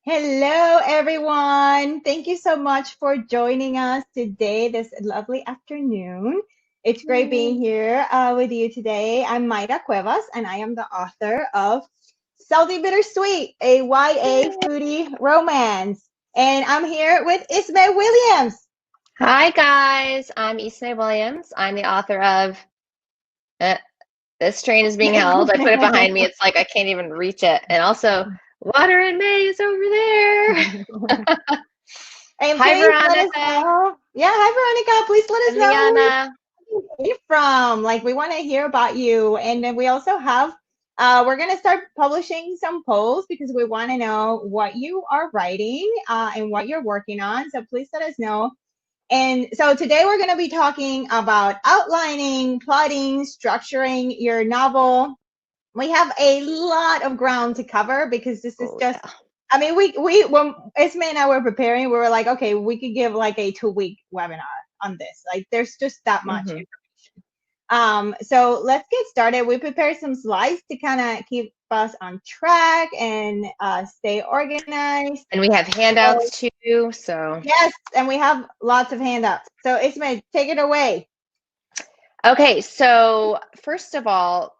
Hello, everyone. Thank you so much for joining us today, this lovely afternoon. It's great being Yay. here with you today. I'm Mayra Cuevas, and I am the author of Salty Bittersweet, a YA foodie romance. And I'm here with Ismail Williams. Hi guys, I'm Ismay Williams. I'm the author of uh, This Train is Being Held. I put it behind me. It's like I can't even reach it. And also, Water and May is over there. And Hi please let us Veronica know. Yeah, hi, Veronica. Please let us and know Liana. you came from. Like, we want to hear about you. And then we also have, we're going to start publishing some polls because we want to know what you are writing and what you're working on. So please let us know. And so today we're going to be talking about outlining, plotting, structuring your novel. We have a lot of ground to cover because this is Oh just, yeah. I mean, we when Esme and I were preparing, we were like, okay, we could give like a 2 week webinar on this. Like, there's just that much hmm information. So let's get started. We prepared some slides to kind of keep us on track and stay organized. And we have So, handouts too. So, yes, and we have lots of handouts. So Esme, take it away. okay. So, first of all,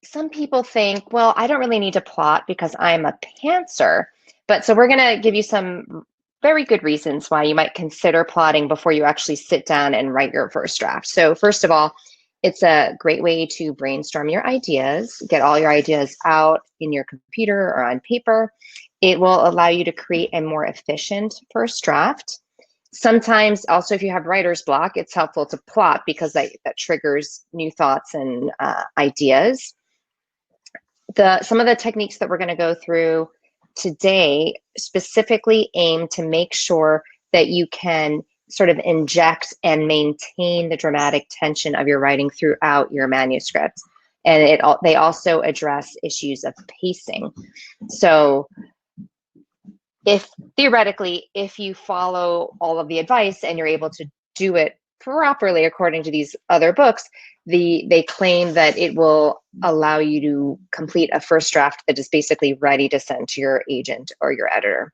some people think, well, I don't really need to plot because I'm a pantser. But so we're going to give you some very good reasons why you might consider plotting before you actually sit down and write your first draft. So, first of all, it's a great way to brainstorm your ideas, get all your ideas out in your computer or on paper. It will allow you to create a more efficient first draft. Sometimes also, if you have writer's block, it's helpful to plot because that triggers new thoughts and ideas. Some of the techniques that we're going to go through today specifically aim to make sure that you can sort of inject and maintain the dramatic tension of your writing throughout your manuscript. And they also address issues of pacing. So if theoretically, if you follow all of the advice and you're able to do it properly according to these other books, they claim that it will allow you to complete a first draft that is basically ready to send to your agent or your editor.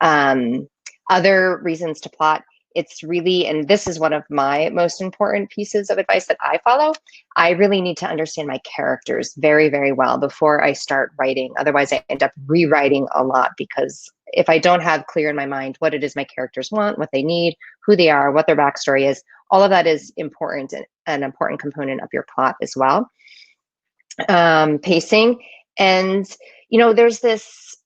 Um, Other reasons to plot, it's really, and this is one of my most important pieces of advice that I follow, I really need to understand my characters very, very well before I start writing. Otherwise, I end up rewriting a lot because if I don't have clear in my mind what it is my characters want, what they need, who they are, what their backstory is, all of that is important and an important component of your plot as well. Pacing, and there's this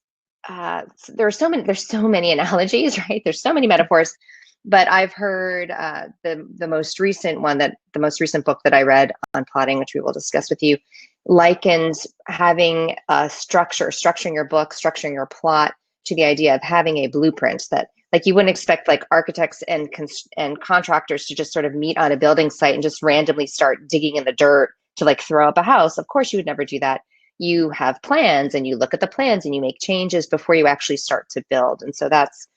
there's so many analogies, right? There's so many metaphors, but I've heard the most recent one, that the most recent book that I read on plotting, which we will discuss with you, likens having a structuring your book, structuring your plot to the idea of having a blueprint that, like, you wouldn't expect like architects and contractors to just sort of meet on a building site and just randomly start digging in the dirt to like throw up a house. Of course, you would never do that. You have plans and you look at the plans and you make changes before you actually start to build. And so that's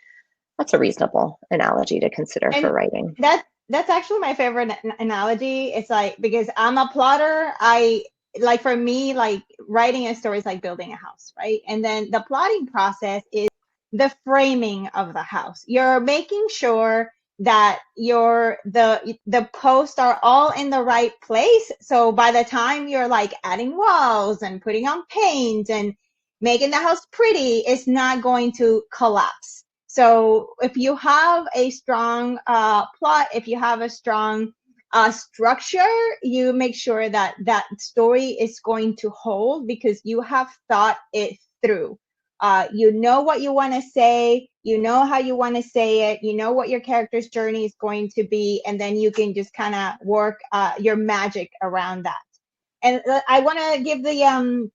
a reasonable analogy to consider for And writing. that's actually my favorite analogy. It's like, because I'm a plotter, I like, for me, like, writing a story is like building a house, right? And then the plotting process is the framing of the house. You're making sure that the posts are all in the right place. So by the time you're like adding walls and putting on paint and making the house pretty, it's not going to collapse. So if you have a strong plot, if you have a strong structure, you make sure that that story is going to hold because you have thought it through. You know what you want to say, you know how you want to say it, you know what your character's journey is going to be, and then you can just kind of work your magic around that. And I want to give the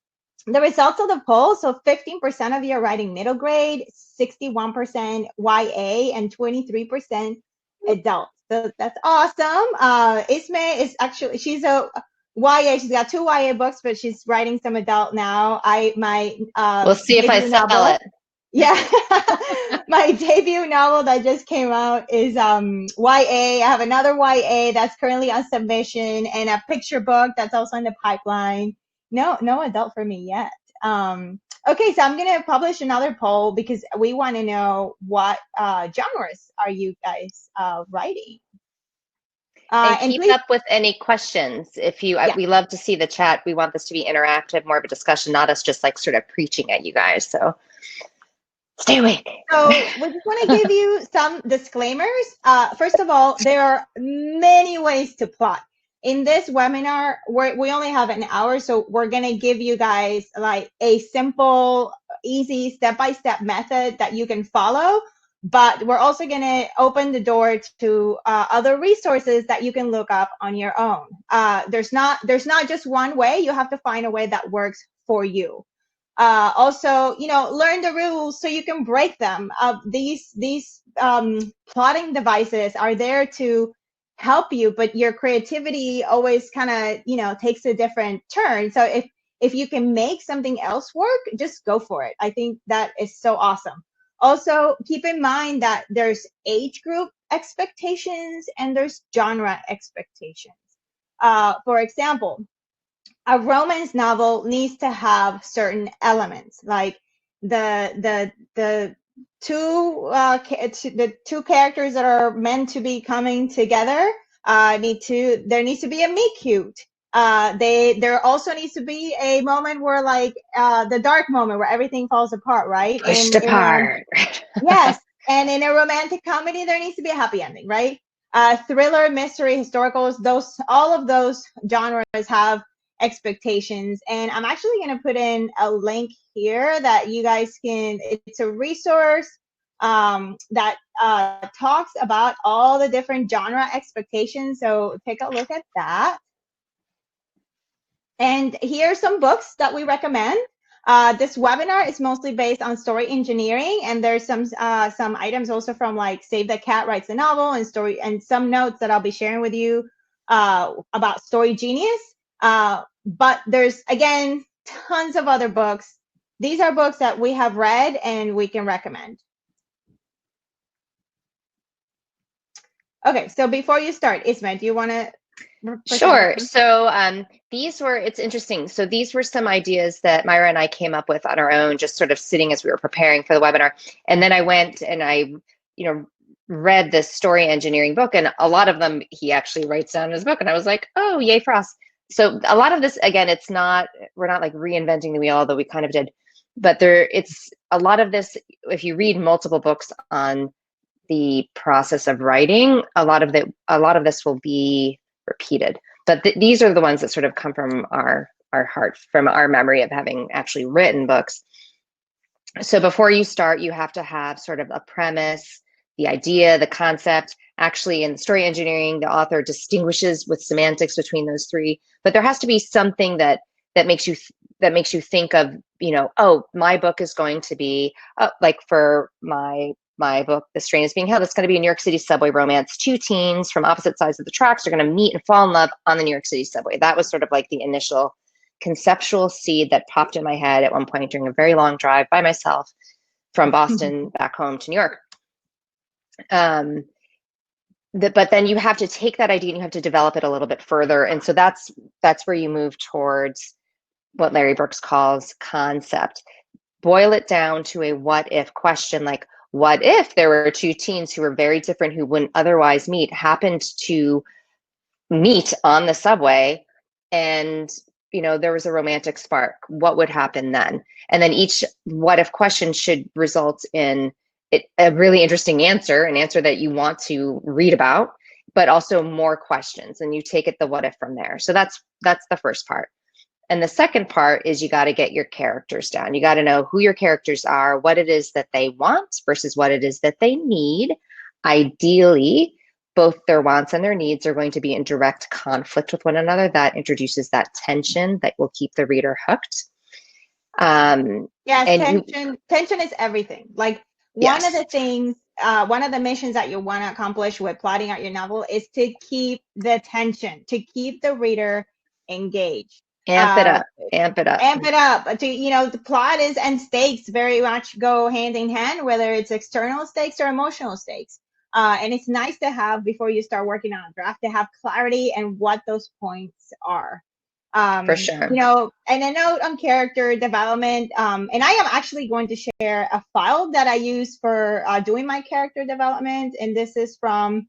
results of the poll. So 15% of you are writing middle grade, 61% YA, and 23% adult. So that's awesome. Ismay is actually, she's a YA. She's got two YA books, but she's writing some adult now. My We'll see if I debut sell novel. it. Yeah, my debut novel that just came out is YA. I have another YA that's currently on submission, and a picture book that's also in the pipeline. No adult for me yet. Okay, so I'm gonna publish another poll because we want to know what genres are you guys writing. And And keep please, up with any questions. If you, yeah. we love to see the chat. We want this to be interactive, more of a discussion, not us just like sort of preaching at you guys. So stay awake. So we just want to give you some disclaimers. First of all, there are many ways to plot. In this webinar, we only have an hour, so we're going to give you guys like a simple, easy step-by-step method that you can follow. But we're also going to open the door to other resources that you can look up on your own. There's not just one way. You have to find a way that works for you. Also, learn the rules so you can break them. These plotting devices are there to help you, but your creativity always kind of takes a different turn. So if you can make something else work, just go for it. I think that is so awesome. Also, keep in mind that there's age group expectations and there's genre expectations. For example, a romance novel needs to have certain elements, like the two characters that are meant to be coming together there needs to be a meet cute. There also needs to be a moment where like the dark moment where everything falls apart, right? Pushed And in a apart. Yes, and in a romantic comedy, there needs to be a happy ending, right? Thriller, mystery, historicals, all of those genres have expectations. And I'm actually going to put in a link here that you guys can, it's a resource that talks about all the different genre expectations. So take a look at that. And here are some books that we recommend. This webinar is mostly based on story engineering, and there's some items also from like Save the Cat Writes a Novel and some notes that I'll be sharing with you about Story Genius. But there's, again, tons of other books. These are books that we have read and we can recommend. Okay, so before you start, Isma, do you want to Sure. So it's interesting. So these were some ideas that Myra and I came up with on our own, just sort of sitting as we were preparing for the webinar. And then I went and I, read this story engineering book, and a lot of them he actually writes down in his book. And I was like, oh, yay for us. So a lot of this, again, we're not like reinventing the wheel, although we kind of did. But it's a lot of this, if you read multiple books on the process of writing, a lot of this will be repeated. But these are the ones that sort of come from our heart, from our memory of having actually written books. So before you start, you have to have sort of a premise, the idea, the concept. Actually, in story engineering, the author distinguishes with semantics between those three. But there has to be something that makes you think of, oh, my book is going to be like for my book, The Strain is Being Held, it's going to be a New York City subway romance. Two teens from opposite sides of the tracks are going to meet and fall in love on the New York City subway. That was sort of like the initial conceptual seed that popped in my head at one point during a very long drive by myself from Boston back home to New York. But then you have to take that idea and you have to develop it a little bit further. And so that's where you move towards what Larry Brooks calls concept. Boil it down to a what if question, like, what if there were two teens who were very different, who wouldn't otherwise meet, happened to meet on the subway, and there was a romantic spark? What would happen then? And then each what if question should result in a really interesting answer, an answer that you want to read about, but also more questions. And you take it the what if from there. So that's the first part. And the second part is you got to get your characters down. You got to know who your characters are, what it is that they want versus what it is that they need. Ideally, both their wants and their needs are going to be in direct conflict with one another. That introduces that tension that will keep the reader hooked. Yes, tension is everything. Like one of Yes. the things, one of the missions that you want to accomplish with plotting out your novel is to keep the tension, to keep the reader engaged. Amp it up. Amp it up. The plot and stakes very much go hand in hand, whether it's external stakes or emotional stakes. And it's nice to have, before you start working on a draft, to have clarity and what those points are. For sure. And a note on character development. And I am actually going to share a file that I use for doing my character development. And this is from,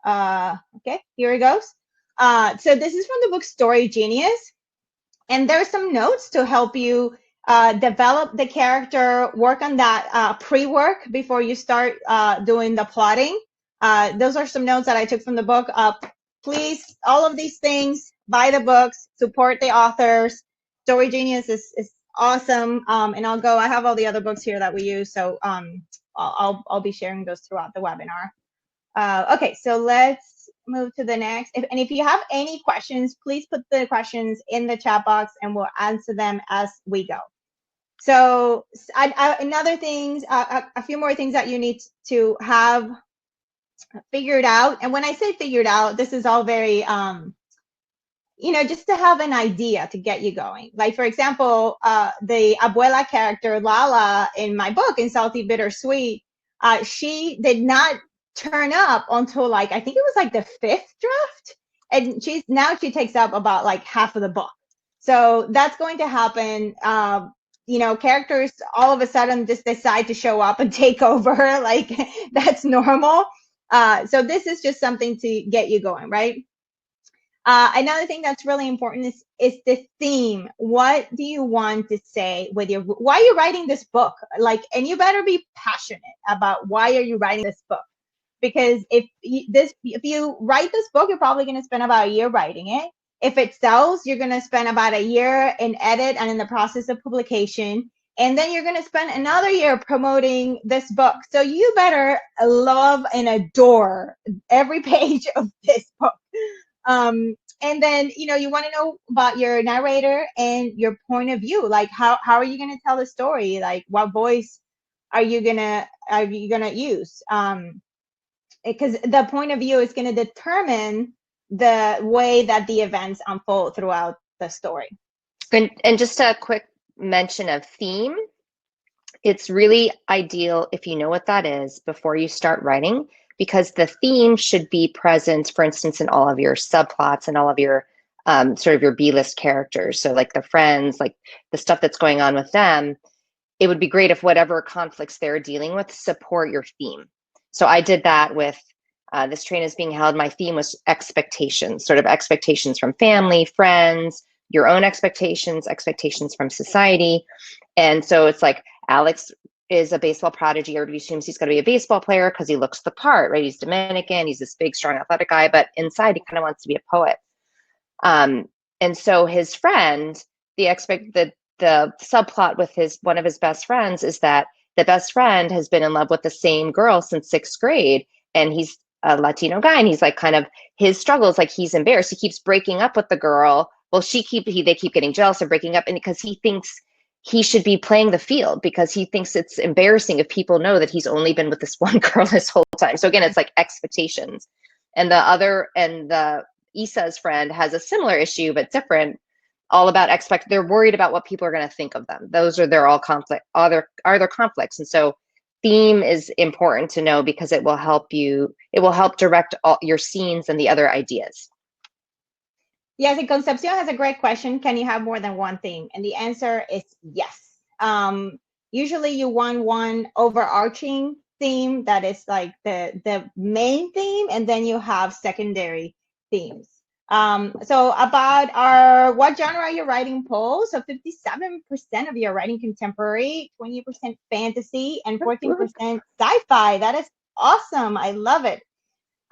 okay, here it goes. So this is from the book Story Genius. And there's some notes to help you develop the character, work on that pre-work before you start doing the plotting. Those are some notes that I took from the book. Please, all of these things, buy the books, support the authors. Story Genius is awesome. And I have all the other books here that we use. So I'll be sharing those throughout the webinar. Okay, so let's move to the next. And if you have any questions, please put the questions in the chat box and we'll answer them as we go. So another things, a few more things that you need to have figured out. And when I say figured out, this is all very, just to have an idea to get you going. Like, for example, the abuela character, Lala, in my book, in Salty Bittersweet, she did not turn up until I think it was the 5th draft. And she takes up about half of the book. So that's going to happen. Characters all of a sudden just decide to show up and take over. That's normal. So this is just something to get you going, right? Another thing that's really important is the theme. What do you want to say with why are you writing this book? And you better be passionate about why are you writing this book? Because if you write this book, you're probably going to spend about a year writing it. If it sells, you're going to spend about a year in edit and in the process of publication. And then you're going to spend another year promoting this book. So you better love and adore every page of this book. And then, you want to know about your narrator and your point of view. How are you going to tell the story? What voice are you going to use? Because the point of view is going to determine the way that the events unfold throughout the story. And just a quick mention of theme. It's really ideal if you know what that is before you start writing, because the theme should be present, for instance, in all of your subplots and all of your sort of your B-list characters. So the friends, the stuff that's going on with them, it would be great if whatever conflicts they're dealing with support your theme. So I did that with this train is being held. My theme was expectations, sort of expectations from family, friends, your own expectations from society. And so it's Alex is a baseball prodigy. Everybody assumes he's going to be a baseball player because he looks the part, right? He's Dominican. He's this big, strong, athletic guy, but inside he kind of wants to be a poet. And so his friend, the subplot with one of his best friends is that the best friend has been in love with the same girl since 6th grade, and he's a Latino guy, and he's kind of his struggles, he's embarrassed. He keeps breaking up with the girl. Well, they keep getting jealous of breaking up, and because he thinks he should be playing the field, because he thinks it's embarrassing if people know that he's only been with this one girl this whole time. So again, it's expectations. And the Issa's friend has a similar issue, but different, all about they're worried about what people are going to think of them. Those are their conflicts. And so theme is important to know, because it will help direct all your scenes and the other ideas. Yes, and Concepcion has a great question. Can you have more than one theme? And the answer is yes. Usually you want one overarching theme that is the main theme, and then you have secondary themes. So about what genre are you writing poll? So 57% of you are writing contemporary, 20% fantasy, and 14% sci-fi. That is awesome. I love it.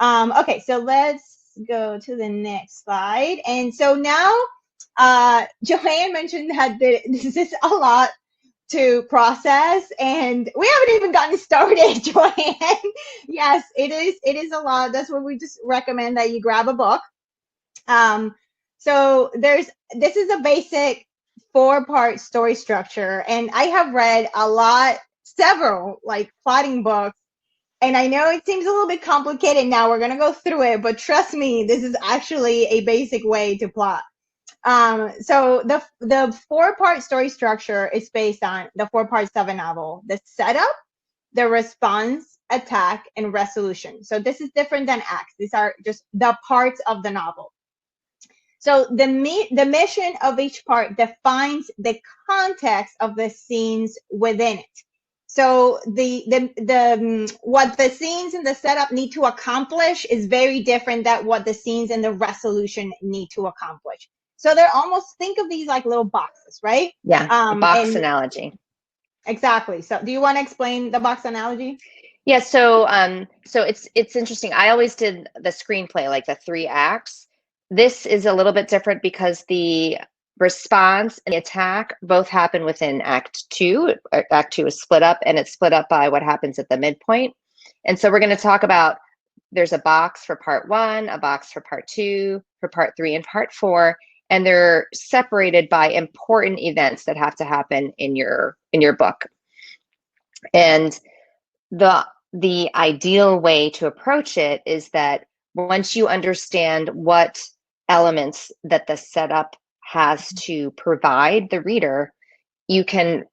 Okay, so let's go to the next slide. And so now, Joanne mentioned that this is a lot to process, and we haven't even gotten started, Joanne. Yes, it is a lot. That's where we just recommend that you grab a book. So this is a basic 4-part story structure, and I have read several plotting books, and I know it seems a little bit complicated now. We're going to go through it, but trust me, this is actually a basic way to plot. So the 4-part story structure is based on the 4 parts of a novel: the setup, the response, attack, and resolution. So this is different than acts. These are just the parts of the novel. So the mission of each part defines the context of the scenes within it. So what the scenes in the setup need to accomplish is very different than what the scenes in the resolution need to accomplish. So they're almost, think of these like little boxes, right? Yeah, the box And analogy. exactly. So do you want to explain the box analogy? Yeah, so it's interesting. I always did the screenplay, like the 3 acts. This is a little bit different because the response and the attack both happen within Act 2. Act 2 is split up, and it's split up by what happens at the midpoint. And so we're going to talk about, there's a box for part 1, a box for part 2, for part 3, and part 4, and they're separated by important events that have to happen in your book. And the ideal way to approach it is that once you understand what elements that the setup has to provide the reader, you can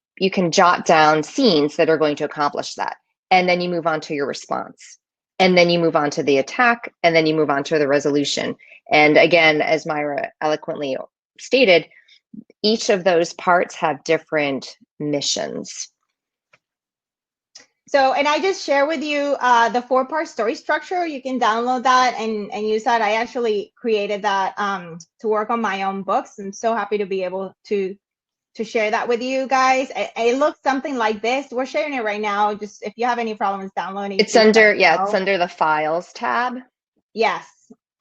jot down scenes that are going to accomplish that, and then you move on to your response, and then you move on to the attack, and then you move on to the resolution. And again, as Myra eloquently stated, each of those parts have different missions. So, and I just share with you the 4-part story structure. You can download that and use that. I actually created that to work on my own books. I'm so happy to be able to share that with you guys. It looks something like this. We're sharing it right now. Just if you have any problems downloading, It's under, yeah, it's under the Files tab. Yes.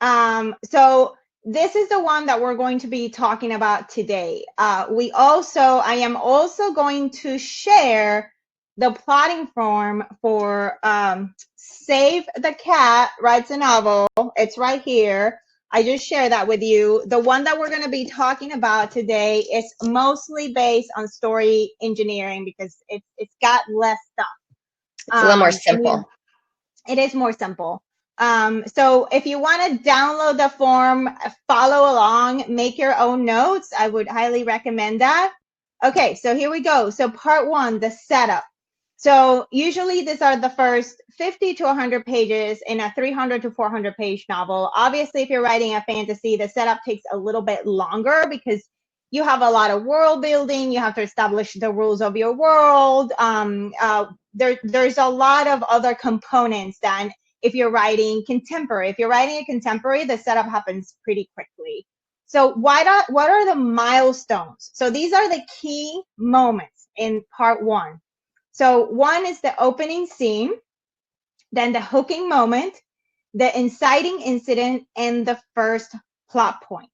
So this is the one that we're going to be talking about today. I am also going to share the plotting form for Save the Cat Writes a Novel. It's right here. I just share that with you. The one that we're going to be talking about today is mostly based on story engineering because it's got less stuff. It's a little more simple. It is more simple. So if you want to download the form, follow along, make your own notes, I would highly recommend that. Okay, so here we go. So part 1, the setup. So usually these are the first 50 to 100 pages in a 300 to 400 page novel. Obviously, if you're writing a fantasy, the setup takes a little bit longer because you have a lot of world building. You have to establish the rules of your world. There's a lot of other components than if you're writing contemporary. If you're writing a contemporary, the setup happens pretty quickly. So what are the milestones? So these are the key moments in part 1. So 1 is the opening scene, then the hooking moment, the inciting incident, and the first plot point.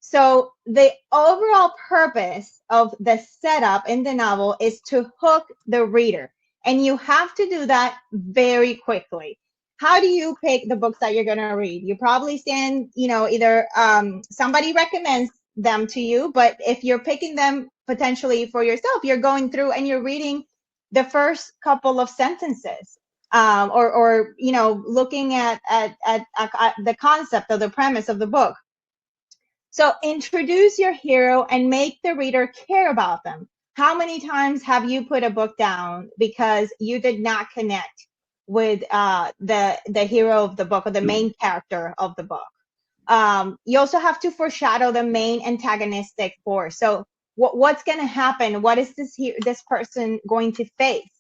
So the overall purpose of the setup in the novel is to hook the reader. And you have to do that very quickly. How do you pick the books that you're going to read? You probably either somebody recommends them to you, but if you're picking them potentially for yourself, you're going through and you're reading the first couple of sentences. Or looking at the concept or the premise of the book. So introduce your hero and make the reader care about them. How many times have you put a book down because you did not connect with the hero of the book or the main character of the book? You also have to foreshadow the main antagonistic force. So what's going to happen? What is this person going to face?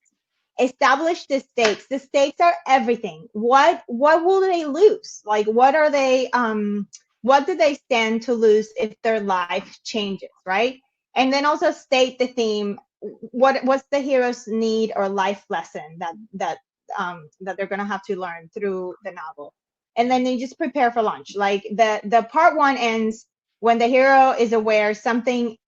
Establish the stakes. The stakes are everything. What will they lose? Like what do they stand to lose if their life changes, right? And then also state the theme. What's the hero's need or life lesson that they're gonna have to learn through the novel? And then you just prepare for launch. Like the part 1 ends when the hero is aware something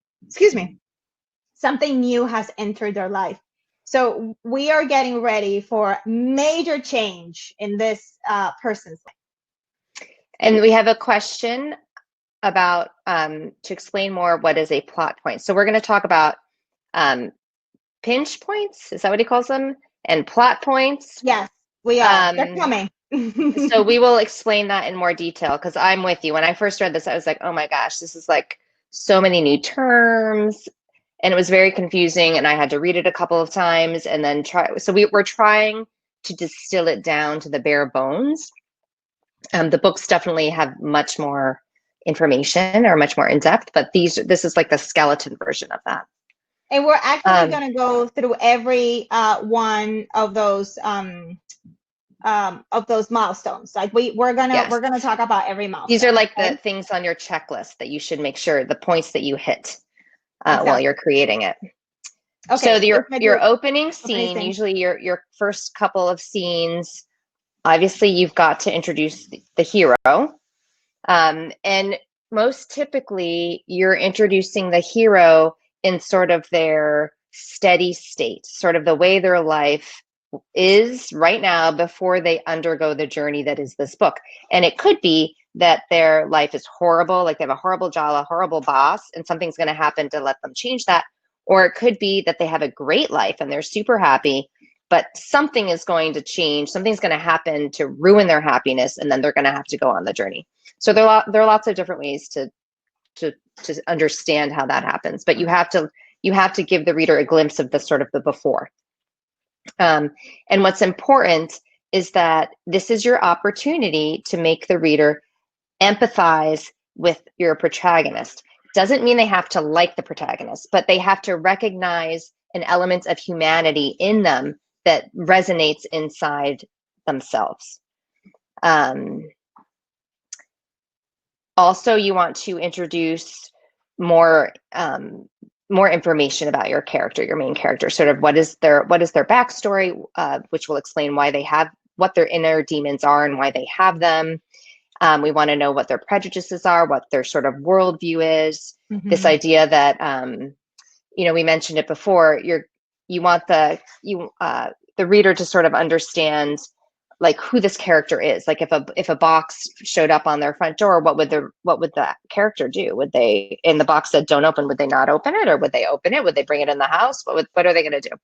new has entered their life. So we are getting ready for major change in this person's life. And we have a question about to explain more what is a plot point. So we're going to talk about pinch points. Is that what he calls them? And plot points. Yes, we are. They're coming. So we will explain that in more detail because I'm with you. When I first read this, I was like, oh my gosh, this is like so many new terms. And it was very confusing, and I had to read it a couple of times and then try. So we're trying to distill it down to the bare bones. The books definitely have much more information or much more in depth, but this is like the skeleton version of that. And we're actually going to go through every one of those milestones. Like we're gonna talk about every milestone. These are like the things on your checklist that you should make sure, the points that you hit while you're creating it. Okay. So your opening scene, usually your first couple of scenes, obviously you've got to introduce the hero. And most typically you're introducing the hero in sort of their steady state, sort of the way their life is right now before they undergo the journey that is this book. And it could be that their life is horrible, like they have a horrible job, a horrible boss, and something's going to happen to let them change that. Or it could be that they have a great life and they're super happy, but something is going to change, something's going to happen to ruin their happiness, and then they're going to have to go on the journey. So there are lots of different ways to understand how that happens, but you have to give the reader a glimpse of the sort of the before. And what's important is that this is your opportunity to make the reader empathize with your protagonist. Doesn't mean they have to like the protagonist, but they have to recognize an element of humanity in them that resonates inside themselves. Also, you want to introduce more information about your character, your main character, sort of what is their backstory, which will explain why they have, what their inner demons are and why they have them. We want to know what their prejudices are, what their sort of worldview is. Mm-hmm. This idea that, we mentioned it before, you want the reader to sort of understand like who this character is. Like if a box showed up on their front door, what would the character do? Would they, in the box said don't open, would they not open it, or would they open it? Would they bring it in the house? What are they going to do?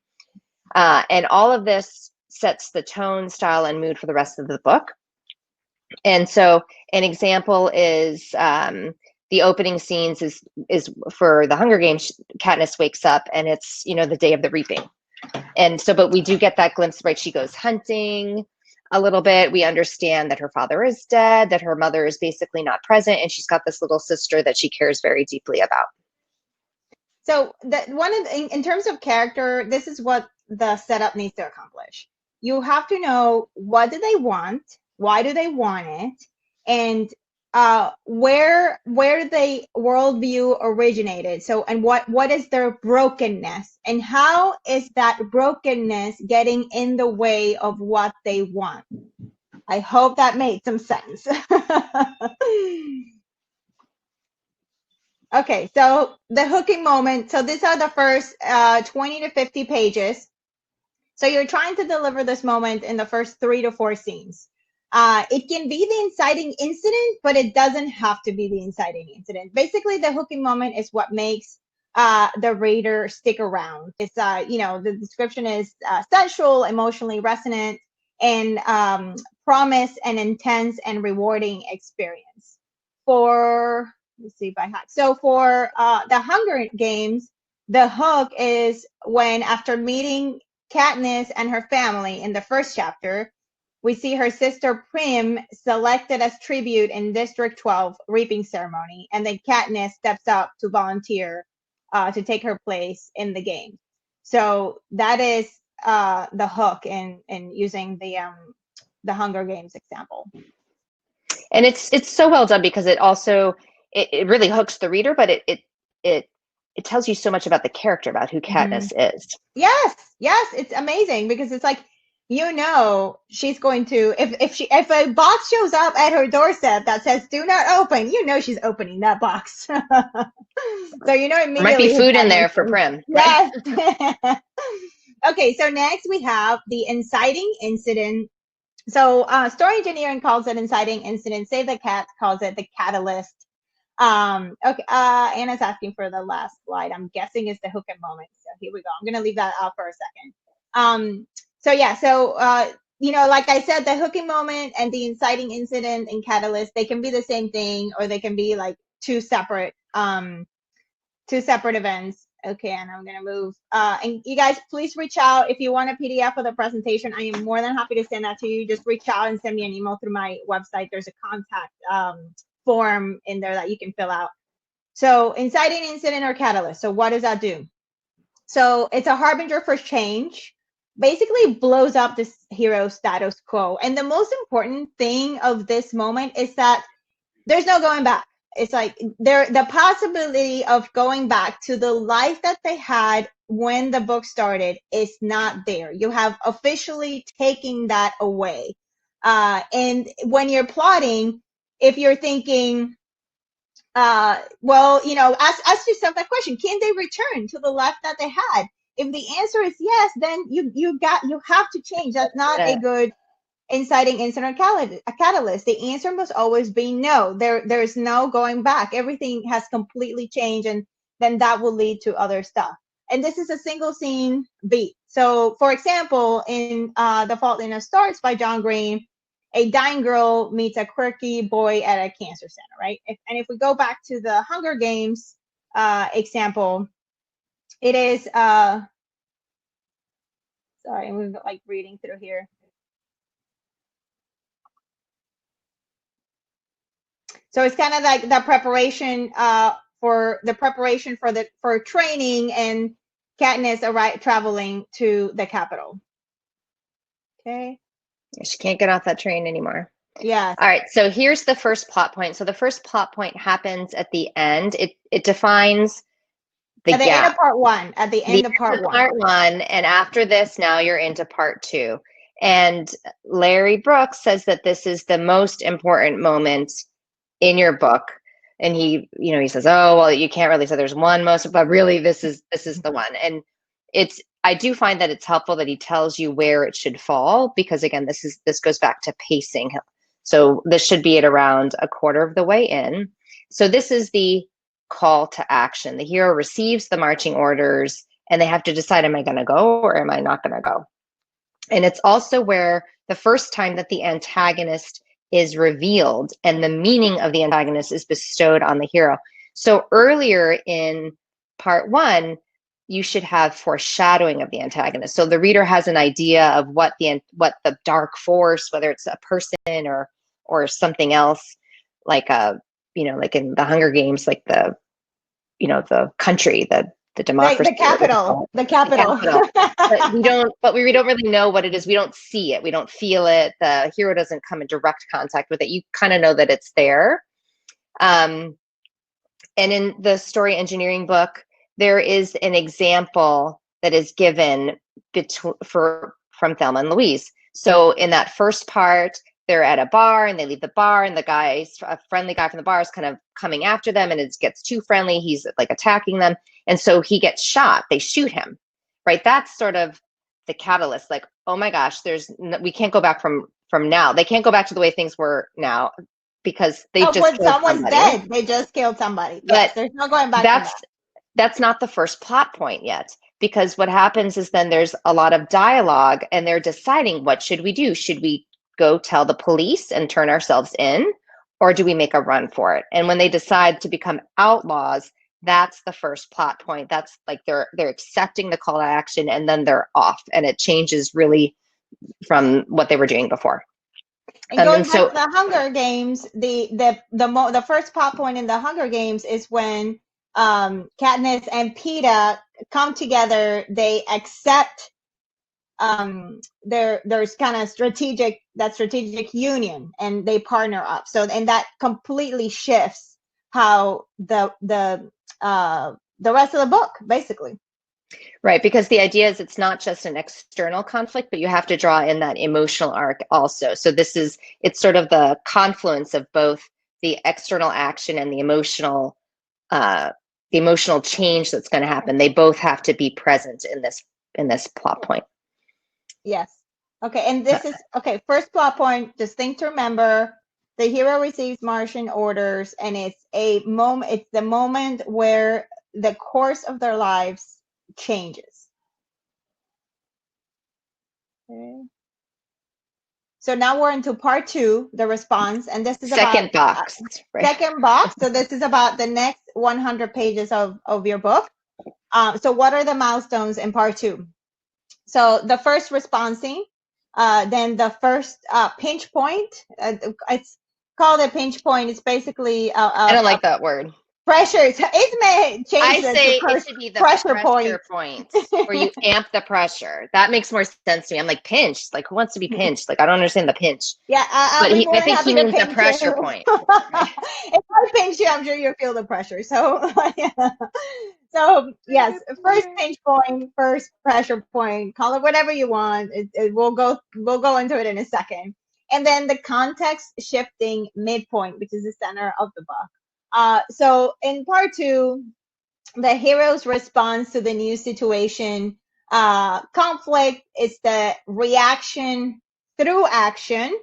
And all of this sets the tone, style, and mood for the rest of the book. And so an example is the opening scenes is for the Hunger Games. Katniss wakes up and it's the day of the reaping, and so but we do get that glimpse, right? She goes hunting a little bit. We understand that her father is dead, that her mother is basically not present, and she's got this little sister that she cares very deeply about. So in terms of character, this is what the setup needs to accomplish. You have to know, what do they want, why do they want it, and where the worldview originated. So, and what is their brokenness, and how is that brokenness getting in the way of what they want? I hope that made some sense. Okay, so the hooking moment. So these are the first 20 to 50 pages. So you're trying to deliver this moment in the first 3 to 4 scenes. It can be the inciting incident, but it doesn't have to be the inciting incident. Basically, the hooking moment is what makes the reader stick around. It's, the description is sensual, emotionally resonant, and promise an intense and rewarding experience. Let's see if I have. So for the Hunger Games, the hook is when, after meeting Katniss and her family in the first chapter, we see her sister Prim selected as tribute in District 12 reaping ceremony, and then Katniss steps up to volunteer to take her place in the game. So that is the hook in using the Hunger Games example. And it's so well done because it also it really hooks the reader, but it tells you so much about the character, about who Katniss is. Yes, it's amazing because it's like, she's going to, if a box shows up at her doorstep that says do not open, she's opening that box. So immediately there might be food in there for Prim. Yes. Right? Okay, so next we have the inciting incident. So story engineering calls it inciting incident. Save the Cat calls it the catalyst. Okay, Anna's asking for the last slide. I'm guessing it's the hooking moment. So here we go. I'm gonna leave that out for a second. Like I said, the hooking moment and the inciting incident and catalyst, they can be the same thing, or they can be like two separate events. Okay, and I'm gonna move. And you guys, please reach out if you want a PDF of the presentation. I am more than happy to send that to you. Just reach out and send me an email through my website. There's a contact form in there that you can fill out. So inciting incident or catalyst. So what does that do? So it's a harbinger for change, basically blows up this hero status quo. And the most important thing of this moment is that there's no going back. It's like the possibility of going back to the life that they had when the book started is not there. You have officially taken that away. And when you're plotting, if you're thinking, well, ask yourself that question: can they return to the life that they had? If the answer is yes, then you have to change. That's not a good inciting incident or a catalyst. The answer must always be no. There's no going back. Everything has completely changed, and then that will lead to other stuff. And this is a single scene beat. So, for example, in The Fault in Our Stars by John Green, a dying girl meets a quirky boy at a cancer center, right? And if we go back to the Hunger Games example, it is, sorry, I'm like reading through here. So it's kind of like the preparation for training, and Katniss traveling to the capital. Okay. She can't get off that train anymore. Yeah. All right. So here's the first plot point. So the first plot point happens at the end. It defines the at the gap. End of part one. At the end of part one. Part one, and after this, now you're into part two. And Larry Brooks says that this is the most important moment in your book. And he says, oh, well, you can't really say there's one most, but really this is the one. And I do find that it's helpful that he tells you where it should fall, because again, this goes back to pacing. So this should be at around a quarter of the way in. So this is the call to action. The hero receives the marching orders and they have to decide, am I going to go or am I not going to go? And it's also where the first time that the antagonist is revealed and the meaning of the antagonist is bestowed on the hero. So earlier in part one, you should have foreshadowing of the antagonist. So the reader has an idea of what the dark force, whether it's a person or something else, like like in the Hunger Games, like the country, the democracy, the capital. But we don't really know what it is. We don't see it. We don't feel it. The hero doesn't come in direct contact with it. You kind of know that it's there. And in the story engineering book, there is an example that is given from Thelma and Louise. So in that first part, they're at a bar and they leave the bar, and a friendly guy from the bar is kind of coming after them, and it gets too friendly. He's like attacking them. And so he gets shot. They shoot him, right? That's sort of the catalyst. Like, oh my gosh, we can't go back from now. They can't go back to the way things were now, because they just when someone's dead, they just killed somebody. Yes, there's no going back. That's not the first plot point yet, because what happens is then there's a lot of dialogue and they're deciding, what should we do? Should we go tell the police and turn ourselves in, or do we make a run for it? And when they decide to become outlaws, that's the first plot point. That's like they're accepting the call to action, and then they're off, and it changes really from what they were doing before. And going back to the Hunger Games, the first plot point in the Hunger Games is when Katniss and Peeta come together. They accept there's kind of strategic union, and they partner up. So, and that completely shifts how the rest of the book, basically. Right, because the idea is it's not just an external conflict, but you have to draw in that emotional arc also. So it's sort of the confluence of both the external action and the emotional change that's going to happen. They both have to be present in this plot point. Yes. Okay, and this is first plot point, just thing to remember: the hero receives marching orders, and it's the moment where the course of their lives changes. Okay. So now we're into part two, the response, and this is second box. Second box. So this is about the next 100 pages of your book. So what are the milestones in part two? So the first response scene, then the first pinch point. called a pinch point. It's basically I don't like that word. pressure. It's may change I the say to it should be the pressure pressure point. points where you amp the pressure. That makes more sense to me. I'm like, pinched. Like, who wants to be pinched? Like, I don't understand the pinch. Yeah, I'll But be more I than think he happy to means the pinch pressure you. point. Right? If I pinch you, I'm sure you'll feel the pressure. So, so yes, first pinch point, first pressure point, call it whatever you want. We'll go into it in a second. And then the context shifting midpoint, which is the center of the book. So in part two, the hero's response to the new situation, conflict is the reaction through action,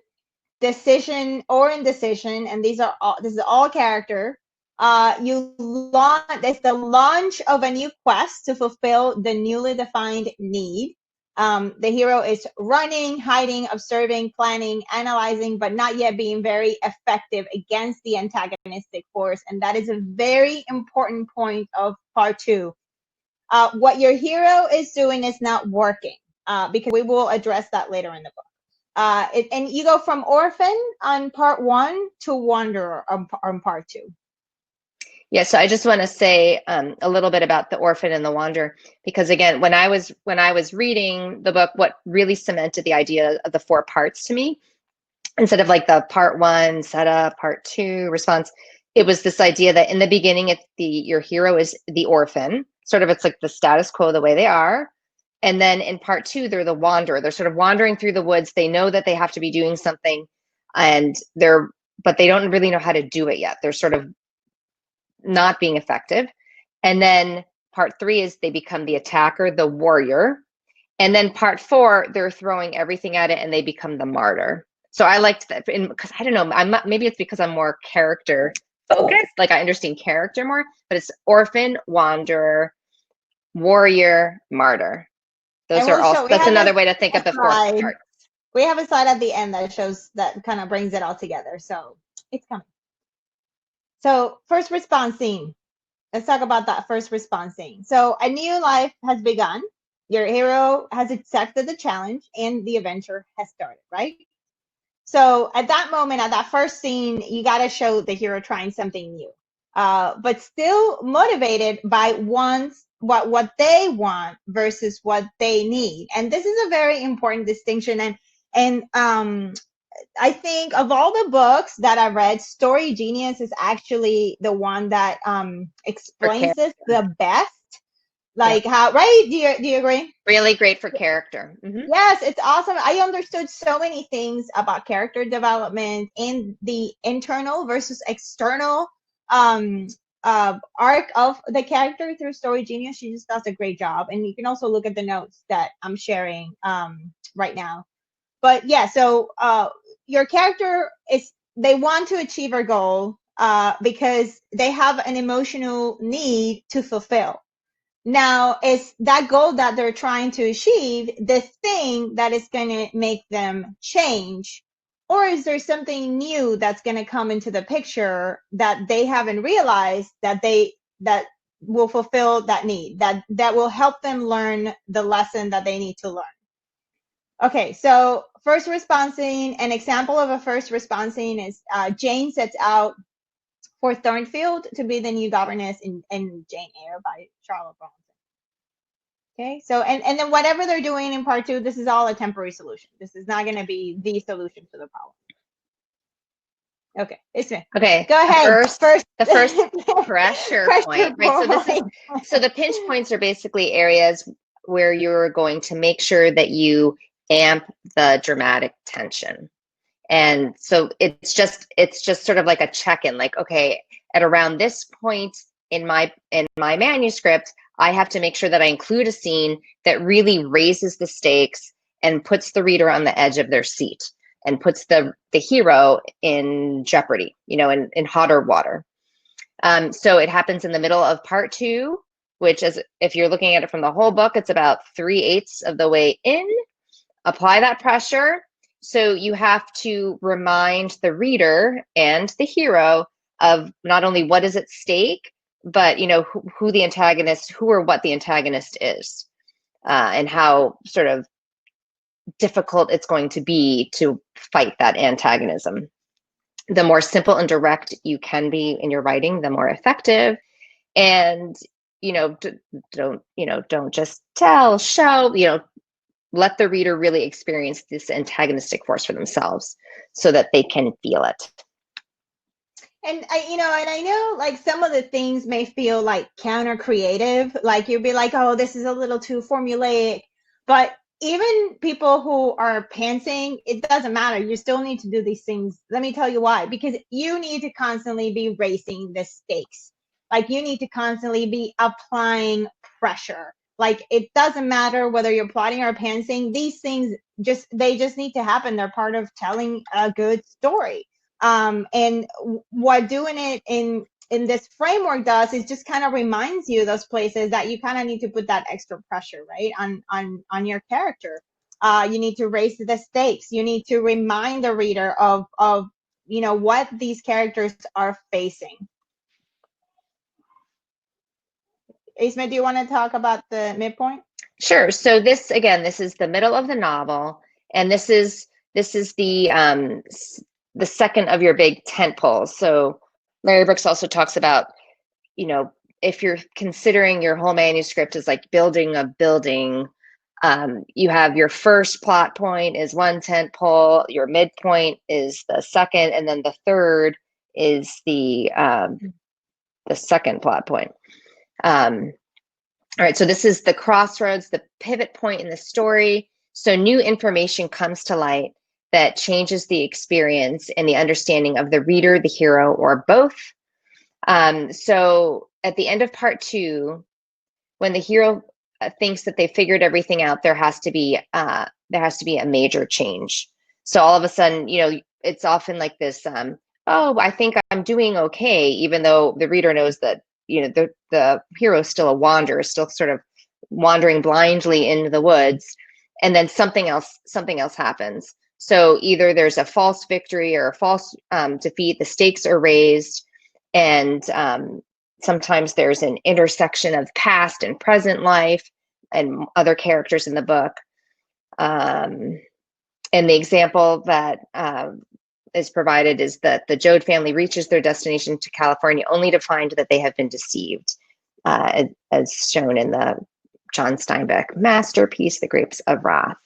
decision or indecision, and this is all character. You launch It's the launch of a new quest to fulfill the newly defined need. The hero is running, hiding, observing, planning, analyzing, but not yet being very effective against the antagonistic force. And that is a very important point of part two. What your hero is doing is not working, because we will address that later in the book. And you go from orphan on part one to wanderer on part two. Yeah, so I just want to say a little bit about the orphan and the wanderer, because again, when I was reading the book, what really cemented the idea of the four parts to me, instead of like the part one setup, part two response, it was this idea that in the beginning, your hero is the orphan, sort of, it's like the status quo, the way they are. And then in part two, they're the wanderer. They're sort of wandering through the woods. They know that they have to be doing something, but they don't really know how to do it yet. They're sort of not being effective. And then part three is they become the attacker, the warrior. And then part four, they're throwing everything at it and they become the martyr. So I liked that, because I don't know, maybe it's because I'm more character focused, like I understand character more, but it's orphan, wanderer, warrior, martyr. And That's another way to think of the four parts. We have a slide at the end that shows, that kind of brings it all together. So it's coming. So first response scene. Let's talk about that first response scene. So a new life has begun. Your hero has accepted the challenge and the adventure has started, right? So at that moment, at that first scene, you got to show the hero trying something new, but still motivated by what they want versus what they need. And this is a very important distinction. And I think of all the books that I read, Story Genius is actually the one that explains this the best. Like, how, right? Do you agree? Really great for character. Mm-hmm. Yes, it's awesome. I understood so many things about character development and the internal versus external arc of the character through Story Genius. She just does a great job. And you can also look at the notes that I'm sharing right now. But yeah, so your character they want to achieve a goal because they have an emotional need to fulfill. Now, is that goal that they're trying to achieve the thing that is going to make them change? Or is there something new that's going to come into the picture that they haven't realized that will fulfill that need, that will help them learn the lesson that they need to learn? Okay, so first response scene, an example of a first response scene is Jane sets out for Thornfield to be the new governess in Jane Eyre by Charlotte Bronte. Okay, so and then whatever they're doing in part two, this is all a temporary solution. This is not going to be the solution to the problem. Okay, it's me. Okay, go ahead. The first pressure point, right? So the pinch points are basically areas where you're going to make sure that you amp the dramatic tension. And so it's just sort of like a check-in, like, okay, at around this point in my manuscript, I have to make sure that I include a scene that really raises the stakes and puts the reader on the edge of their seat and puts the hero in jeopardy, in hotter water. So it happens in the middle of part two, which is, if you're looking at it from the whole book, it's about 3/8 of the way in. Apply that pressure. So you have to remind the reader and the hero of not only what is at stake, but who the antagonist, who or what the antagonist is, and how sort of difficult it's going to be to fight that antagonism. the more simple and direct you can be in your writing, the more effective. And don't just tell, show, let the reader really experience this antagonistic force for themselves so that they can feel it. And I know like some of the things may feel like counter creative, like you'd be like, oh, this is a little too formulaic. But even people who are pantsing, it doesn't matter. You still need to do these things. Let me tell you why. Because you need to constantly be raising the stakes. Like you need to constantly be applying pressure. Like it doesn't matter whether you're plotting or pantsing. These things they just need to happen. They're part of telling a good story. And what doing it in this framework does is just kind of reminds you those places that you kind of need to put that extra pressure, right, on your character. You need to raise the stakes. You need to remind the reader of what these characters are facing. Isma, do you want to talk about the midpoint? Sure. So this is the middle of the novel, and this is the second of your big tent poles. So Larry Brooks also talks about, if you're considering your whole manuscript as like building a building, you have your first plot point is one tent pole, your midpoint is the second, and then the third is the second plot point. All right, so this is the crossroads, the pivot point in the story. So new information comes to light that changes the experience and the understanding of the reader, the hero, or both. So at the end of part 2, when the hero thinks that they figured everything out, there has to be a major change. So all of a sudden, it's often like this, oh, I think I'm doing okay, even though the reader knows that the hero is still a wanderer, still sort of wandering blindly into the woods, and then something else happens. So either there's a false victory or a false defeat. The stakes are raised, and sometimes there's an intersection of past and present life and other characters in the book. And the example that is provided is that the Joad family reaches their destination to California only to find that they have been deceived, as shown in the John Steinbeck masterpiece, The Grapes of Wrath.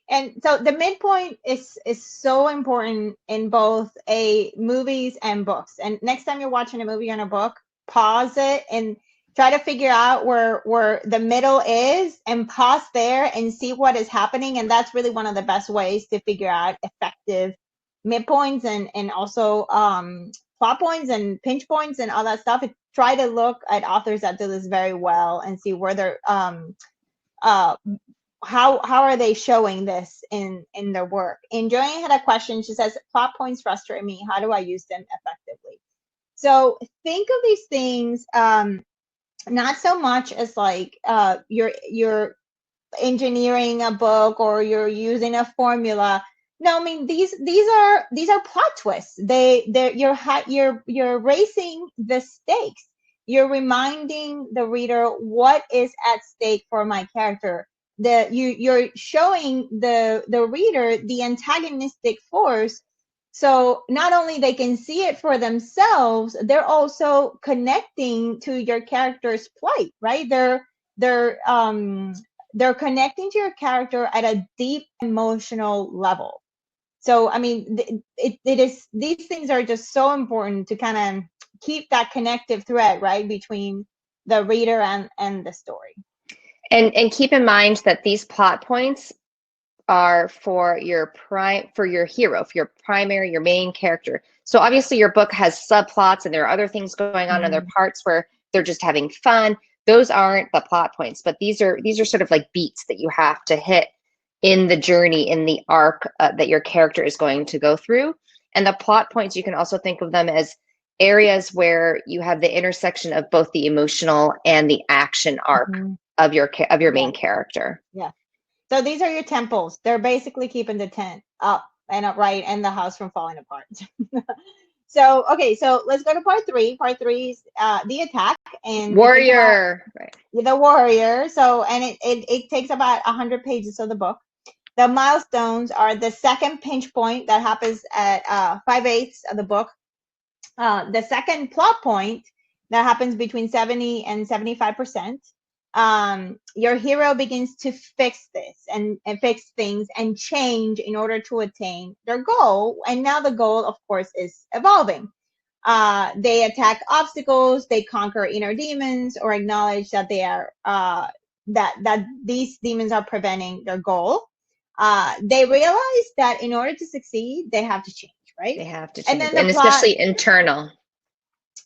And so the midpoint is so important in both movies and books. And next time you're watching a movie or a book, pause it and try to figure out where the middle is, and pause there and see what is happening. And that's really one of the best ways to figure out effective midpoints and also plot points and pinch points and all that stuff. And try to look at authors that do this very well and see where they're how are they showing this in their work. And Joanne had a question. She says, plot points frustrate me. How do I use them effectively? So think of these things not so much as like you're engineering a book or you're using a formula. No, I mean these are plot twists. You're raising the stakes. You're reminding the reader what is at stake for my character. You're showing the reader the antagonistic force, so not only they can see it for themselves, they're also connecting to your character's plight, right? They're connecting to your character at a deep emotional level. So I mean, it is, these things are just so important to kind of keep that connective thread, right, between the reader and the story. And keep in mind that these plot points are for your hero, for your primary, your main character. So obviously your book has subplots and there are other things going on in other parts where they're just having fun. Those aren't the plot points, but these are sort of like beats that you have to hit in the journey, in the arc that your character is going to go through. And the plot points, you can also think of them as areas where you have the intersection of both the emotional and the action arc of your main character. Yeah. So these are your temples. They're basically keeping the tent up and upright and the house from falling apart. So, okay, so let's go to part 3. Part 3 is the attack and warrior, right? The warrior. So, and it takes about 100 pages of the book. The milestones are the second pinch point that happens at 5/8 of the book. The second plot point that happens between 70 and 75%. Your hero begins to fix this and fix things and change in order to attain their goal. And now the goal, of course, is evolving. They attack obstacles, they conquer inner demons, or acknowledge that they are that these demons are preventing their goal. They realize that in order to succeed, they have to change, right? They have to And change, then and the plot, especially internal.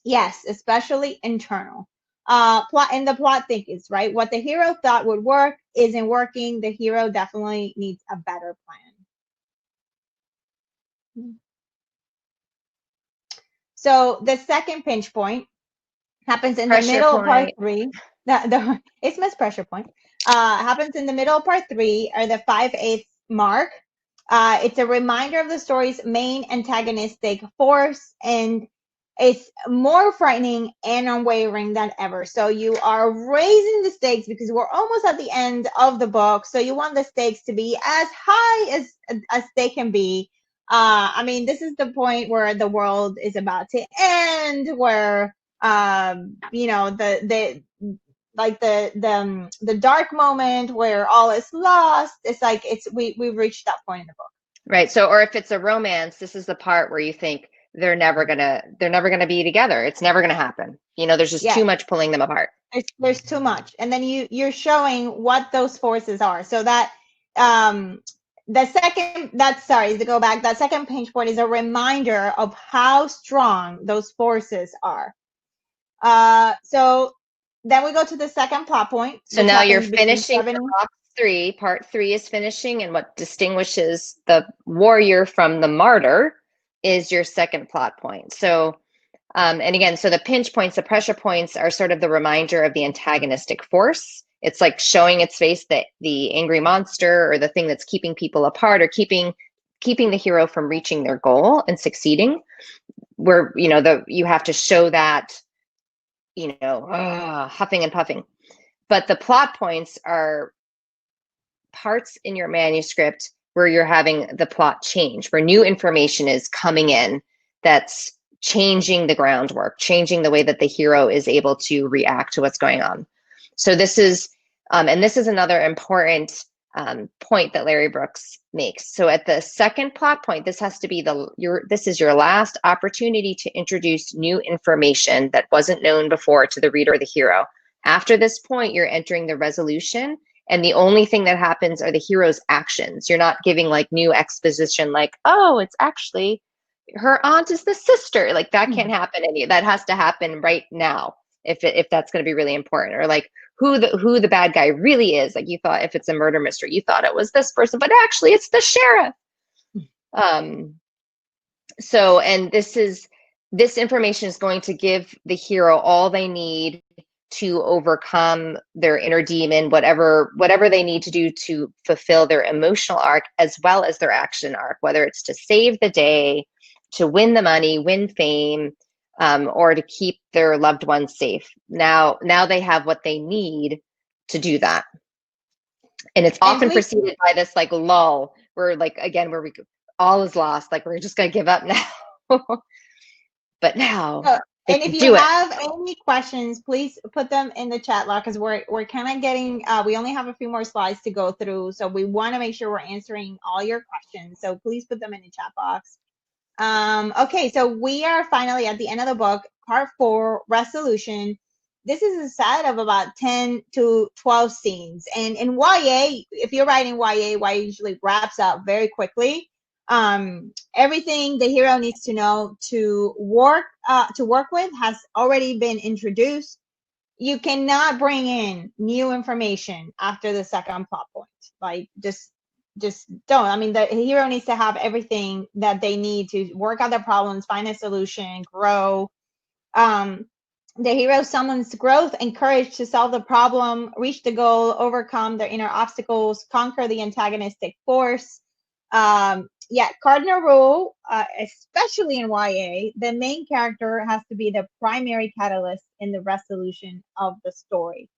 yes, especially internal. Plot and the plot thickens, right? What the hero thought would work isn't working. The hero definitely needs a better plan. So the second pinch point happens in the Pressure middle of part point. 3. It's Miss Pressure Point. Happens in the middle of part 3 or the 5/8 mark. It's a reminder of the story's main antagonistic force, and it's more frightening and unwavering than ever. So you are raising the stakes because we're almost at the end of the book. So you want the stakes to be as high as they can be. I mean, this is the point where the world is about to end, where you know, the like the dark moment where all is lost. It's like we've reached that point in the book. Right. So, or if it's a romance, this is the part where you think they're never gonna be together. It's never gonna happen. You know, there's just too much pulling them apart. There's too much, and then you're showing what those forces are. So that the second, that's, sorry to go back, that second pinch point is a reminder of how strong those forces are. So then we go to the second plot point. So now you're finishing part 3 is finishing, and what distinguishes the warrior from the martyr is your second plot point. So and again, so the pinch points, the pressure points are sort of the reminder of the antagonistic force. It's like showing its face, that the angry monster or the thing that's keeping people apart or keeping the hero from reaching their goal and succeeding. Where, you know, you have to show that, you know, huffing and puffing. But the plot points are parts in your manuscript where you're having the plot change, where new information is coming in that's changing the groundwork, changing the way that the hero is able to react to what's going on. So this is, and this is another important point that Larry Brooks makes. So at the second plot point, this has to be this is your last opportunity to introduce new information that wasn't known before to the reader or the hero. After this point, you're entering the resolution, and the only thing that happens are the hero's actions. You're not giving like new exposition, like, oh, it's actually her aunt is the sister. Like that can't happen. That has to happen right now if that's going to be really important. Or like who the bad guy really is. Like you thought, if it's a murder mystery, you thought it was this person, but actually it's the sheriff. So, and this information is going to give the hero all they need to overcome their inner demon, whatever they need to do to fulfill their emotional arc as well as their action arc, whether it's to save the day, to win the money, win fame, or to keep their loved ones safe. Now they have what they need to do that. And it's often preceded by this like lull where like, again, where all is lost, like we're just gonna give up now. But now, and if you have any questions, please put them in the chat lock, because we're kind of getting, we only have a few more slides to go through, so we want to make sure we're answering all your questions. So please put them in the chat box. Okay, so we are finally at the end of the book, part 4, resolution. This is a set of about 10 to 12 scenes, and in YA, if you're writing YA usually wraps up very quickly. Everything the hero needs to know to work with has already been introduced. You cannot bring in new information after the second plot point. Like just don't. I mean, the hero needs to have everything that they need to work out their problems, find a solution, grow. The hero summons growth and courage to solve the problem, reach the goal, overcome their inner obstacles, conquer the antagonistic force. Cardinal rule, especially in YA, the main character has to be the primary catalyst in the resolution of the story.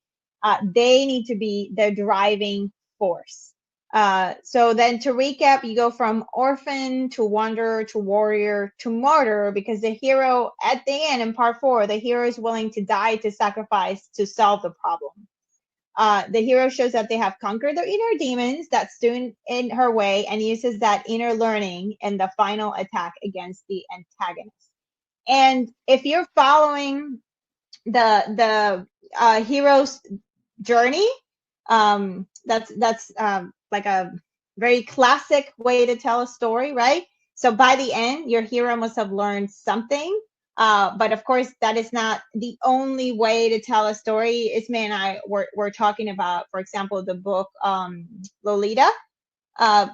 They need to be the driving force. So then to recap, you go from orphan to wanderer to warrior to martyr, because the hero at the end in part 4, the hero is willing to die to sacrifice to solve the problem. The hero shows that they have conquered their inner demons that stood in her way and uses that inner learning in the final attack against the antagonist. And if you're following the hero's journey, that's like a very classic way to tell a story, right? So by the end, your hero must have learned something. But of course, that is not the only way to tell a story. Ismay and I were talking about, for example, the book Lolita, uh,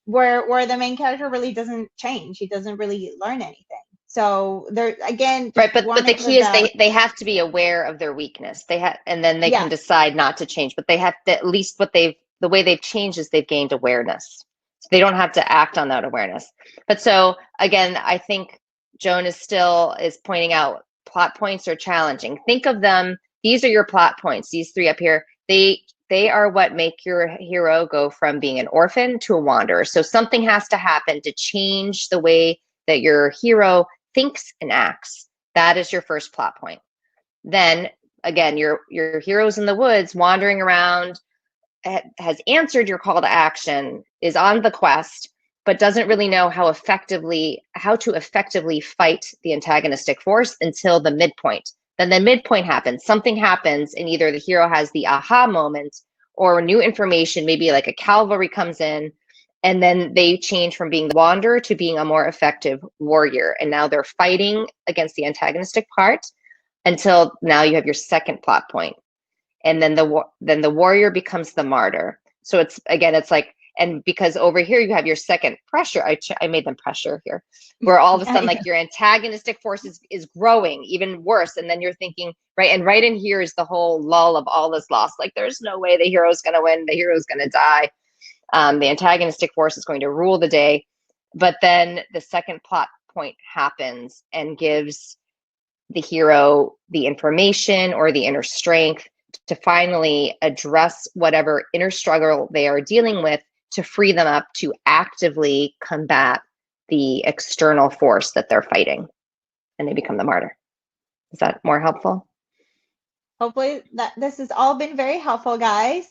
where the main character really doesn't change. He doesn't really learn anything. So there again, just Right, but the wanted key is that. they have to be aware of their weakness. They have, and then they can Yes, decide not to change. But they have to, at least what they've the way they've changed is they've gained awareness. So they don't have to act on that awareness. But so again, I think Joan is pointing out plot points are challenging. Think of them. These are your plot points. These 3 up here. They are what make your hero go from being an orphan to a wanderer. So something has to happen to change the way that your hero thinks and acts. That is your first plot point. Then again, your hero's in the woods wandering around, has answered your call to action, is on the quest, but doesn't really know how to effectively fight the antagonistic force until the midpoint. Then the midpoint happens. Something happens, and either the hero has the aha moment or new information, maybe like a cavalry comes in, and then they change from being the wanderer to being a more effective warrior. And now they're fighting against the antagonistic part until now you have your second plot point. And then the warrior becomes the martyr. So it's like, and because over here you have your second pressure, I made them pressure here, where all of a sudden like your antagonistic force is growing even worse. And then you're thinking, right, and right in here is the whole lull of all this loss. Like there's no way the hero's going to win. The hero's going to die. The antagonistic force is going to rule the day. But then the second plot point happens and gives the hero the information or the inner strength to finally address whatever inner struggle they are dealing with, to free them up to actively combat the external force that they're fighting, and they become the martyr. Is that more helpful? hopefully that this has all been very helpful, guys.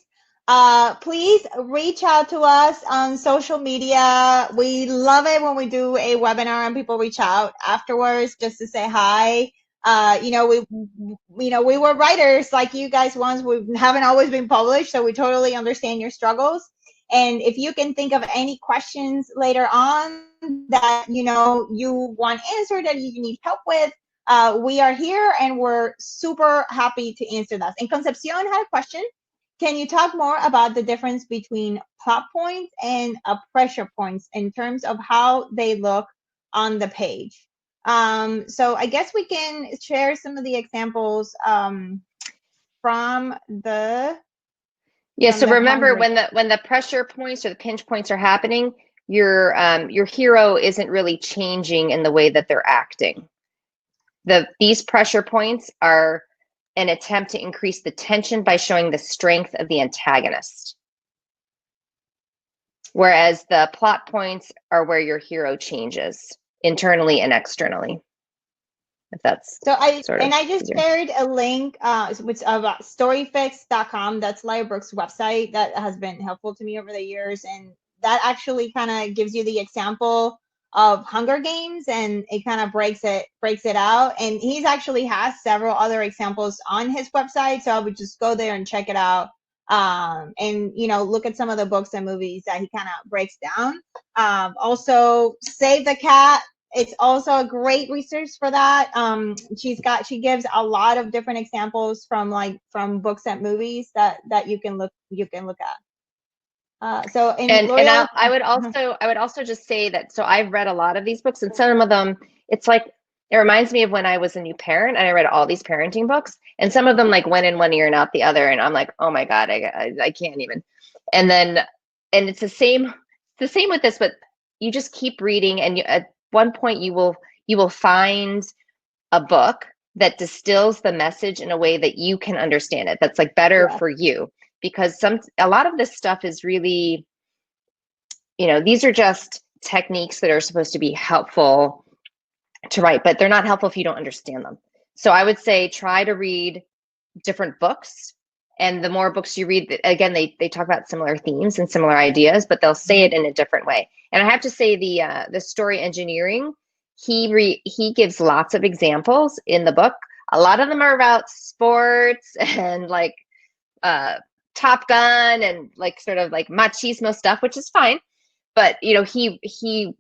Please reach out to us on social media. We love it when we do a webinar and people reach out afterwards just to say hi. We were writers like you guys once. We haven't always been published, so we totally understand your struggles. And if you can think of any questions later on that you want answered, that you need help with, we are here and we're super happy to answer that. And Concepcion had a question. Can you talk more about the difference between plot points and pressure points in terms of how they look on the page? So I guess we can share some of the examples from the So remember, Hunger. when the pressure points or the pinch points are happening, your hero isn't really changing in the way that they're acting. These pressure points are an attempt to increase the tension by showing the strength of the antagonist. Whereas the plot points are where your hero changes internally and externally. If that's So I just easier. shared a link which about storyfix.com. That's Lyra Brooks' website that has been helpful to me over the years, and that actually kind of gives you the example of Hunger Games, and it kind of breaks it out. And he's actually has several other examples on his website, so I would just go there and check it out, and look at some of the books and movies that he kind of breaks down. Also, Save the Cat. It's also a great resource for that. She gives a lot of different examples from books and movies that you can look at. I would also just say that, so I've read a lot of these books, and some of them, it's like, it reminds me of when I was a new parent and I read all these parenting books, and some of them like went in one ear and out the other, and I'm like, oh my God, I can't even. And it's the same with this, but you just keep reading, and at one point you will find a book that distills the message in a way that you can understand it, that's like better for you. because a lot of this stuff is really, these are just techniques that are supposed to be helpful to write, but they're not helpful if you don't understand them. So I would say try to read different books. And the more books you read, again, they talk about similar themes and similar ideas, but they'll say it in a different way. And I have to say the story engineering, he gives lots of examples in the book. A lot of them are about sports and like Top Gun and like sort of like machismo stuff, which is fine. But he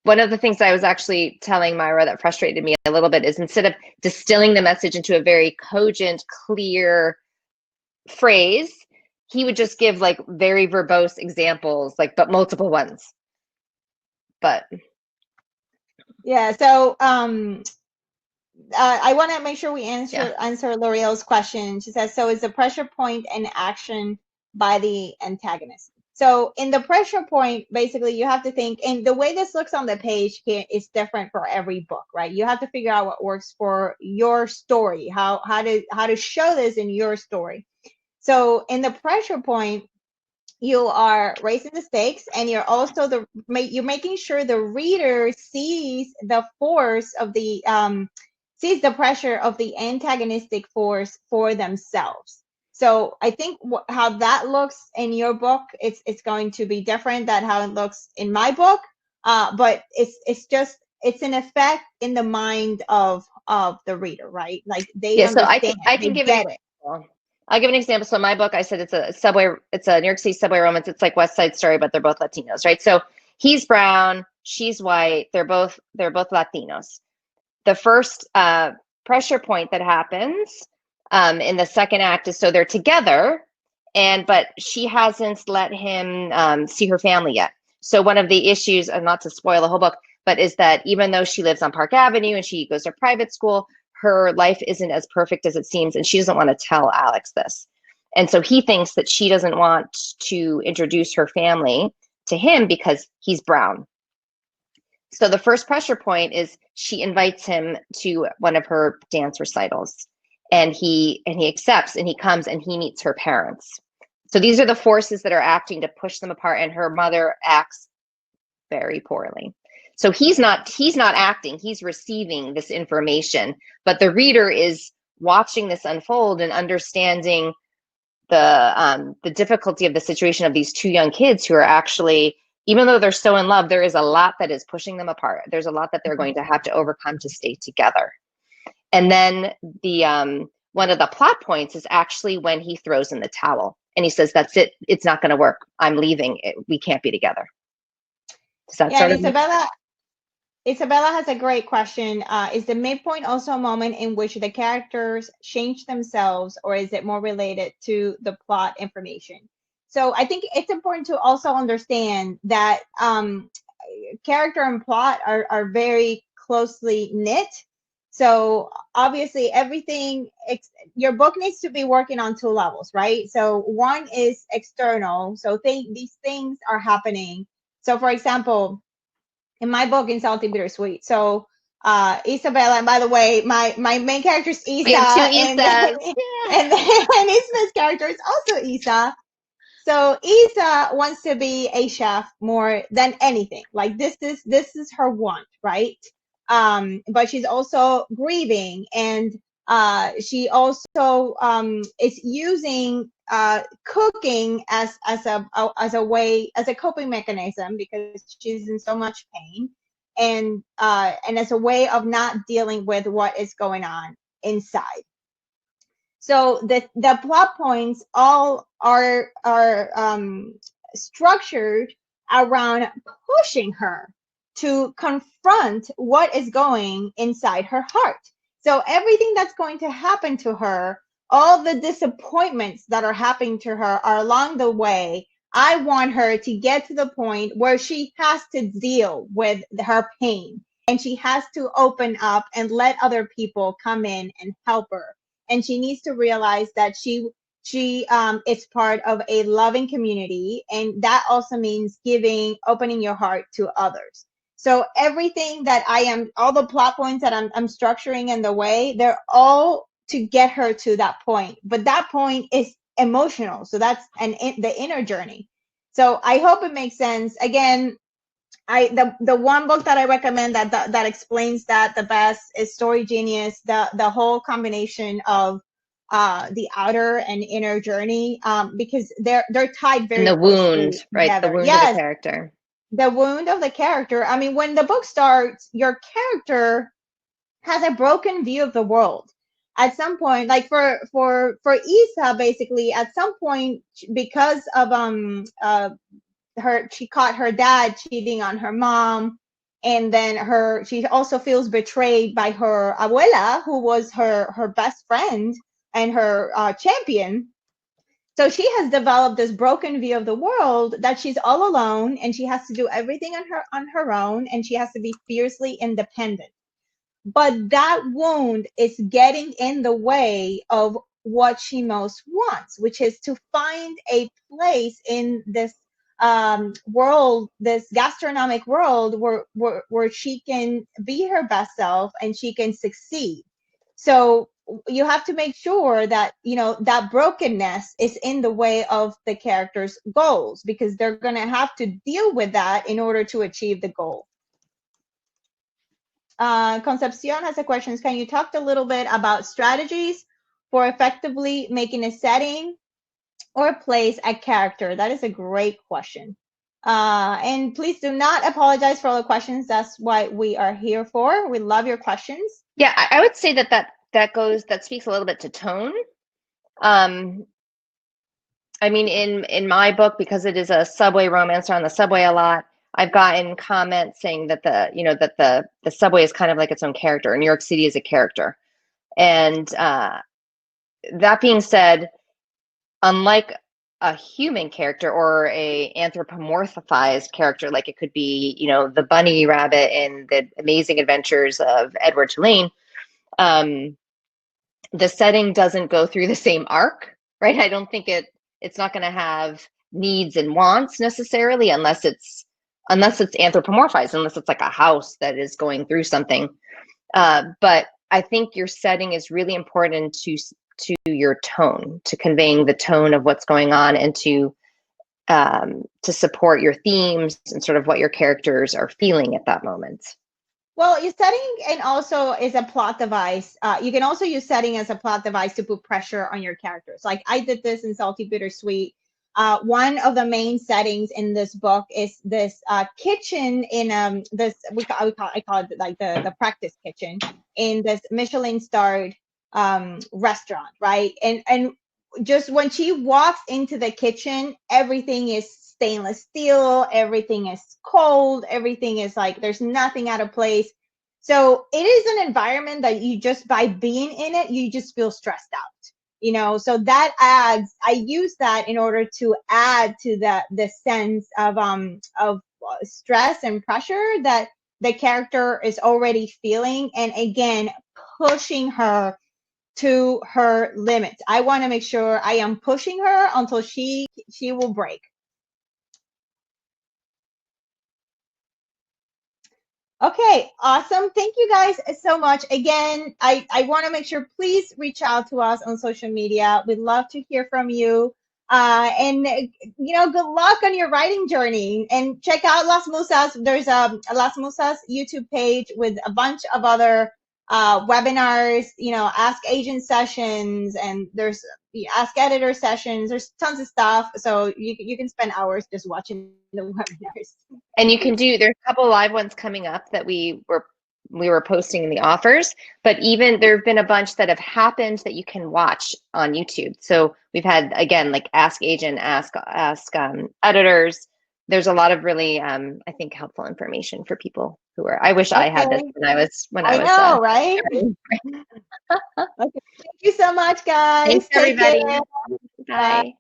one of the things I was actually telling Myra that frustrated me a little bit is instead of distilling the message into a very cogent, clear phrase, he would just give like very verbose examples, like, but multiple ones. But yeah, so I want to make sure we answer L'Oreal's question. She says, so is the pressure point an action by the antagonist? So in the pressure point, basically you have to think, and the way this looks on the page is different for every book, right? You have to figure out what works for your story, how to show this in your story. So in the pressure point, you are raising the stakes, and you're also you're making sure the reader sees the force of the sees the pressure of the antagonistic force for themselves. So I think how that looks in your book, it's going to be different than how it looks in my book. But it's an effect in the mind of the reader, right? Like they understand, I can give get it. I'll give an example. So in my book, I said it's a New York City subway romance. It's like West Side Story, but they're both Latinos, right? So he's brown, she's white. They're both Latinos. The first pressure point that happens in the second act is so they're together, but she hasn't let him see her family yet. So one of the issues, and not to spoil the whole book, but is that even though she lives on Park Avenue and she goes to private school, her life isn't as perfect as it seems, and she doesn't want to tell Alex this. And so he thinks that she doesn't want to introduce her family to him because he's brown. So the first pressure point is she invites him to one of her dance recitals, and he accepts, and he comes and he meets her parents. So these are the forces that are acting to push them apart, and her mother acts very poorly. So he's not acting, he's receiving this information, but the reader is watching this unfold and understanding the difficulty of the situation of these two young kids who are actually, even though they're so in love, there is a lot that is pushing them apart. There's a lot that they're going to have to overcome to stay together. And then the one of the plot points is actually when he throws in the towel and he says, that's it, it's not going to work, I'm leaving, we can't be together. Isabella has a great question. Is the midpoint also a moment in which the characters change themselves, or is it more related to the plot information? So I think it's important to also understand that character and plot are very closely knit. So obviously your book needs to be working on two levels, right? So one is external. So these things are happening. So for example, in my book, In Salty Bittersweet. So Isabella, and by the way, my main character is Isa. We have two Isas. And Isabel's character is also Isa. So Isa wants to be a chef more than anything. Like this is her want, right? But she's also grieving, and she also is using cooking as a way, as a coping mechanism, because she's in so much pain, and as a way of not dealing with what is going on inside. So the plot points all are structured around pushing her to confront what is going inside her heart. So everything that's going to happen to her, all the disappointments that are happening to her are along the way. I want her to get to the point where she has to deal with her pain, and she has to open up and let other people come in and help her. And she needs to realize that she is part of a loving community, and that also means opening your heart to others. So everything that all the plot points that I'm structuring in the way, they're all to get her to that point. But that point is emotional. So that's the inner journey. So I hope it makes sense. Again, the one book that I recommend that explains that the best is Story Genius. The whole combination of the outer and inner journey, because they're tied very And the wound, closely right? The together. wound of the Yes, character. the wound of the character. I mean, when the book starts, your character has a broken view of the world. At some point, like for Isa, basically, at some point, because of she caught her dad cheating on her mom, and then she also feels betrayed by her abuela, who was her best friend and her champion. So she has developed this broken view of the world, that she's all alone and she has to do everything on her own, and she has to be fiercely independent. But that wound is getting in the way of what she most wants, which is to find a place in this world, this gastronomic world, where she can be her best self and she can succeed. So you have to make sure that, that brokenness is in the way of the character's goals, because they're going to have to deal with that in order to achieve the goal. Concepcion has a question. Can you talk a little bit about strategies for effectively making a setting or place a character? That is a great question. And please do not apologize for all the questions. That's what we are here for. We love your questions. Yeah, I would say that speaks a little bit to tone. I mean, in my book, because it is a subway romance, on the subway a lot, I've gotten comments saying that the subway is kind of like its own character. New York City is a character. And that being said, unlike a human character or a anthropomorphized character, like it could be, the bunny rabbit in the Amazing Adventures of Edward Tulane, the setting doesn't go through the same arc, right? I don't think it's not going to have needs and wants necessarily, unless it's anthropomorphized, unless it's like a house that is going through something. But I think your setting is really important to your tone, to conveying the tone of what's going on, and to support your themes and sort of what your characters are feeling at that moment. Well, your setting and also is a plot device. You can also use setting as a plot device to put pressure on your characters. Like I did this in Salty Bittersweet. One of the main settings in this book is this kitchen in this I call it like the practice kitchen in this Michelin starred restaurant, right? And just when she walks into the kitchen, everything is stainless steel, everything is cold, everything is like there's nothing out of place. So it is an environment that you just by being in it, you just feel stressed out. So that adds, I use that in order to add to the sense of stress and pressure that the character is already feeling, and again pushing her to her limits. I want to make sure I am pushing her until she will break. Okay, awesome. Thank you guys so much. Again, I want to make sure, please reach out to us on social media. We'd love to hear from you. And good luck on your writing journey. And check out Las Musas. There's a Las Musas YouTube page with a bunch of other webinars, ask agent sessions, and there's ask editor sessions. There's tons of stuff. So you can spend hours just watching the webinars. And there's a couple live ones coming up that we were posting in the offers, but even there have been a bunch that have happened that you can watch on YouTube. So we've had, again, like ask agent, ask editors. There's a lot of really, I think, helpful information for people who are. I wish I had this when I was. I know, right? Okay. Thank you so much, guys. Thanks, everybody. Bye. Bye.